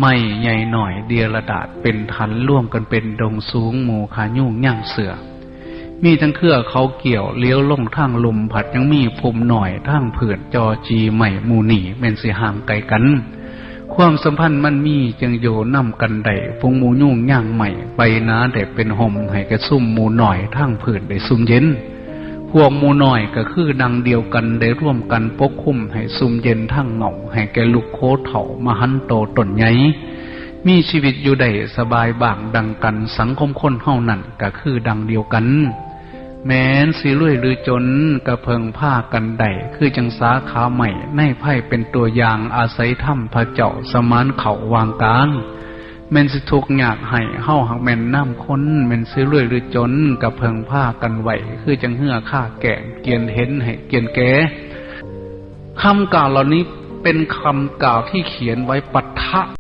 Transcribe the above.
ไม่ใหญ่หน่อยเดียระดาษเป็นทันร่วมกันเป็นดงสูงหมู่ขายุ่งย่างเสือมีทั้งเครือเขาเกี่ยวเลี้ยวลงทางลมผัดยังมีภูมิหน่อยทางเผื่อนจอจีใหม่มูหนีแม่นสิห่างไกลกันความสัมพันธ์มันมีจึงโยนำกันได้พงหมูยุ่งย่างใหม่ไปนะได้เป็นห่มให้กระซุ่มหมูหน่อยทางเผื่อนได้ซุ่มเย็นพวกหมูหน่อยก็คือดังเดียวกันได้ร่วมกันปกคุมให้ซุ่มเย็นทางเหงาให้แกลูกโคเถามหันโตต้นใหญ่มีชีวิตอยู่ได้สบายบางดังกันสังคมคนเฮานั่นก็คือดังเดียวกันแม้นสิรวยหรือจนกระเพิงผ้ากันได้คือจังสาขาใหม่ในไพ่เป็นตัวอย่างอาศัยถ้ำพระเจ้าสมานเขาวางกลางแม่นสิทุกข์ยากให้เฮาหักแม่นน้ำค้นแม่นสิรวยหรือจนกระเพิงผ้ากันไหวคือจังเหื่อข้าแก่เกียนเห็นให้เกียนแก่คำกล่าวเหล่านี้เป็นคำกล่าวที่เขียนไว้ปะทะ